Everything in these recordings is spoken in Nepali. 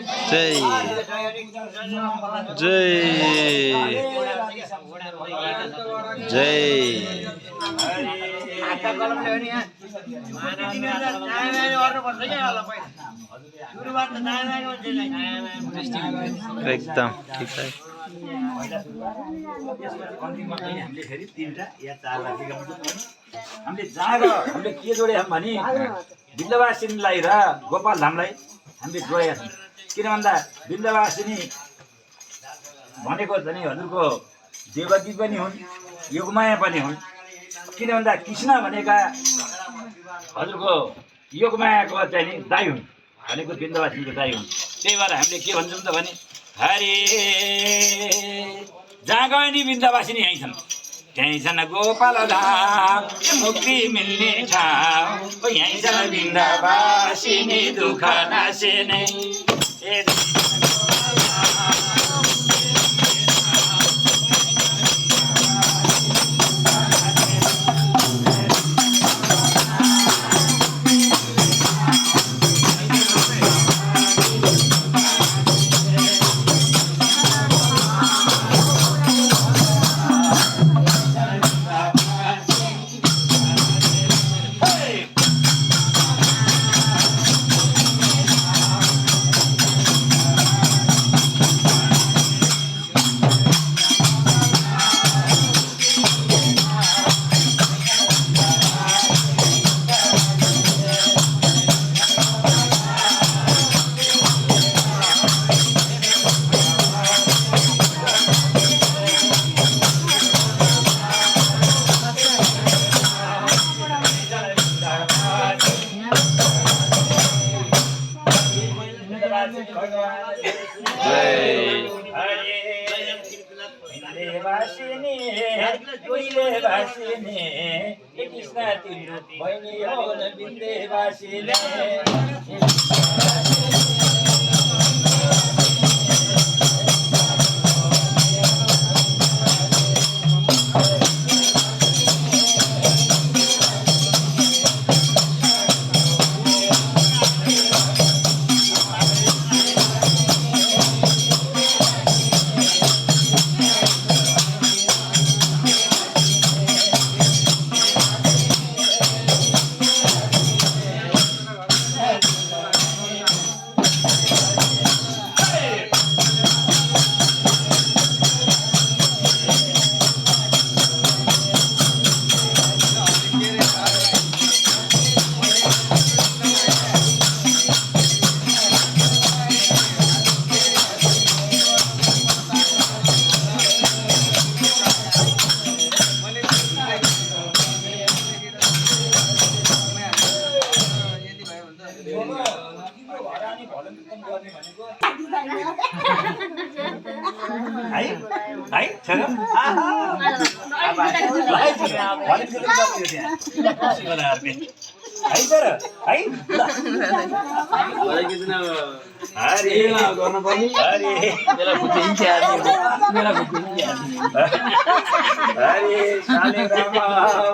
जय जय जय एकदम ठीक है। हामीले के जोड्या भने बिन्दवासिनीलाई र गोपाल धामलाई हामीले जोडेका छौँ। किन भन्दा बिन्दवासिनी भनेको चाहिँ हजुरको देवकी पनि हुन्, योगमाया पनि हुन्। किन भन्दा कृष्ण भनेका हजुरको योगमायाको चाहिँ नि दाइ हुन्, भनेको बिन्दवासिनीको दाइ हुन्। त्यही भएर हामीले के भन्छौँ त भने हरे जहाँ गयो नि बिन्दवासिनी यहीँ छन्, त्यहीँ छन् गोपाल धाम मुक्ति मिल्ने ठाउँ, यहीँ छन् बिन्दवासिनी दुःख नासिने।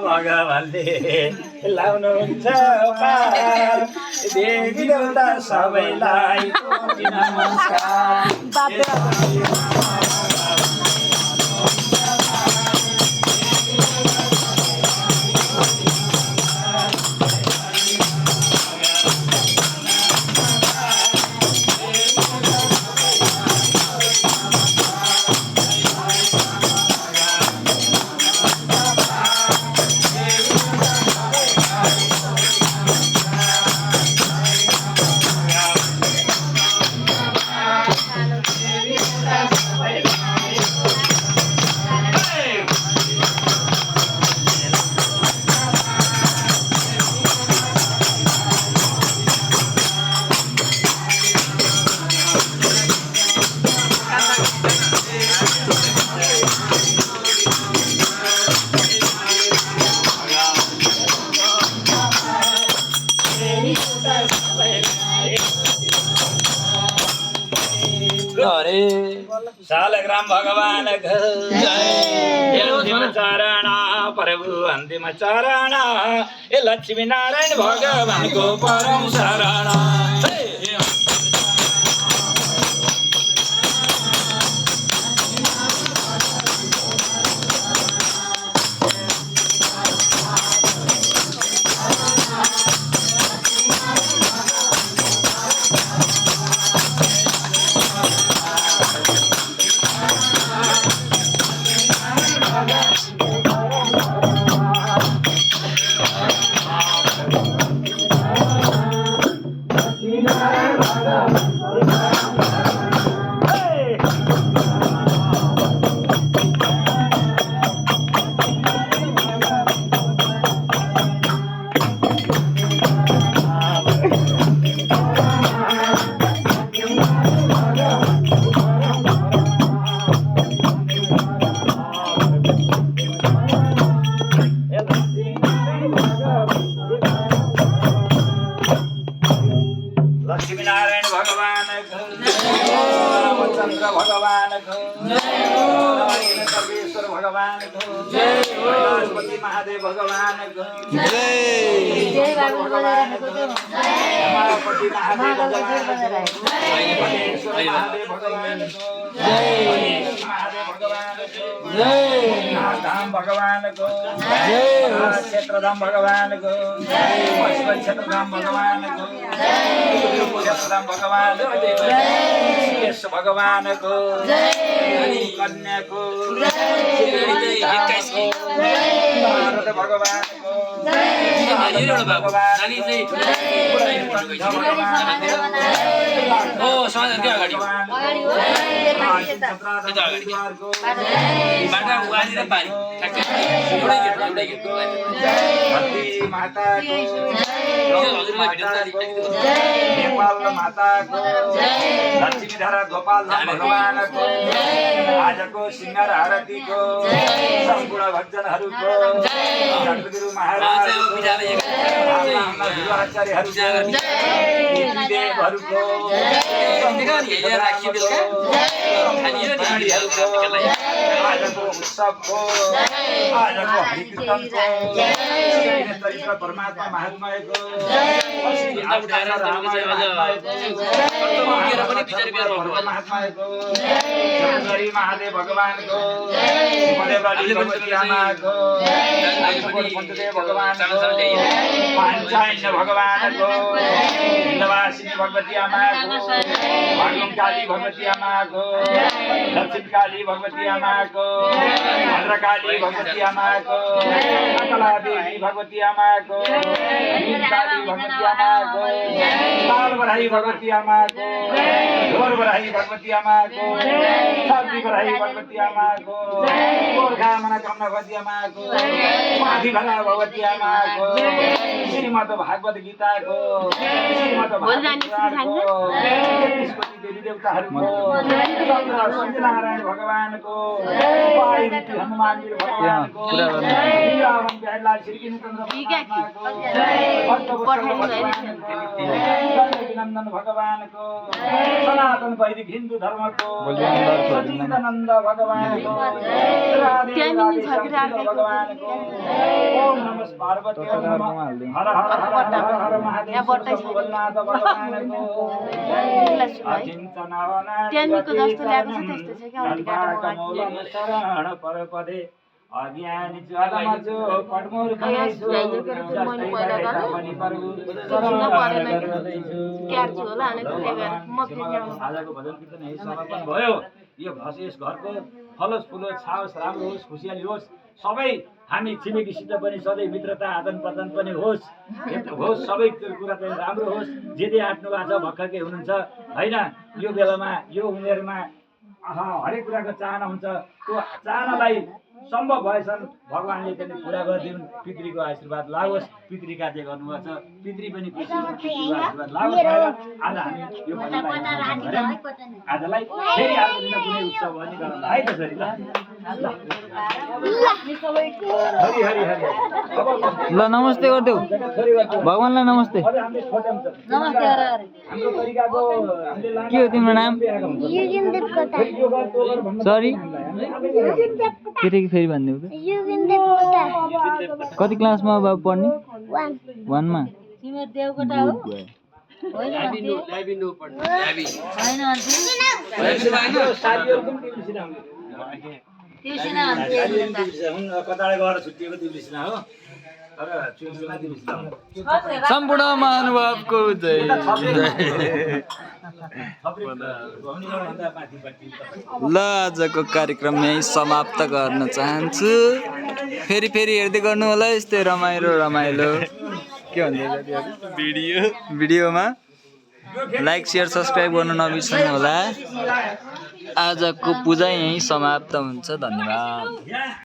भगवानले लाउनुहुन्छ देवी देवता सबैलाई नमस्कार। शालग्राम भगवान अंतिम चरण प्रभु अंतिम चरण ए लक्ष्मी नारायण भगवान को परम शरण। भगवानको जय कैलाशपति महादेव भगवानको जय भगवानको रमापति महादेव भगवानको महेश्वर महादेव भगवानको जय महादेव भगवानको जय धाम भगवानको जय क्षेत्रधाम भगवानको जय क्षेत्रधाम भगवानको जय क्षेत्रधाम भगवानको जय भगवानको जय कन्याको नारद भगवानको नेपाल माताको लक्ष्मीधरा गोपाल भगवानको आजको सिंगार आरतीको सम्पूर्ण भक्तजनहरूको जगद्गुरु महाराजको गुरुआचार्यहरूको देवहरूको आजको उत्सवको आजको हरिकीर्तनको परमात्मा महात्माको महादेव भगवानको भगवती आमाको पञ्चदेव भगवानको पाञ्चान्य भगवानको विन्ध्यवासिनी भगवती आमाको भागुङकाली भगवती आमाको दक्षिणकाली भगवती आमाको भद्रकाली भगवती आमाको कलादेवी भगवती आमाको भीमकाली भगवती आमाको लालबराही भगवती आमाको ढोरबराही भगवती आमाको सर्दीबराही भगवती आमाको गोर्खा मनोकामना भगवती आमाको माधिभरा भगवती आमाको श्रीमद् भागवत गीताको श्रीमद् देवी देवताहरूको सूर्यनारायण भगवानको हनुमानजी भगवानको रावण बिहारलाल श्री नन्दन भगवानको सनातन वैदिक हिन्दू धर्मको सचिदानन्द भगवानको भगवानको ओम नमः पार्वती हर हर हर हर महादेव भगवानको शरण परपदे अज्ञानी ज्वालामा जो पडमोर खाइछु आजको भजन कीर्तन यही समापन भयो। यो यस घरको फलोस् फुलोस् छाओस् राम्रो होस् खुसियाली होस् सबै हामी छिमेकीसित पनि सधैँ मित्रता आदान प्रदान पनि होस् सबै कुरा चाहिँ राम्रो होस्। जे आँट्नु भएको छ भर्खरकै हुनुहुन्छ होइन यो बेलामा यो उमेरमा हरेक कुराको चाहना हुन्छ त्यो चाहनालाई सम्भव भएसम्म भगवानले पनि पुरा गरिदिउन्। पितृको आशीर्वाद लागोस्। पितृ कार्य गर्नुभएको छ पितृ पनि आशीर्वाद लागोस्। आज हामी यो आजलाई फेरि अर्को दिन कुनै उत्सव भने गरौँला है त्यसरी ल नमस्ते गरिदेऊ भगवानलाई नमस्ते। के हो तिम्रो नाम? सरी फेरि भनिदेऊ त। कति क्लासमा बाबु पढ्ने? 1 मा। कताडा गएर छुट्टिएको तिब्लिसिना हो सम्पूर्ण महानुभावको जय। ल आजको कार्यक्रम यही समाप्त गर्न चाहन्छु। फेरि हेर्दै गर्नु होला यस्तै रमाइलो के भन्छ भिडियोमा लाइक शेयर सब्सक्राइब गर्नु नबिर्सनु होला। आजको पूजा यही समाप्त हुन्छ। धन्यवाद।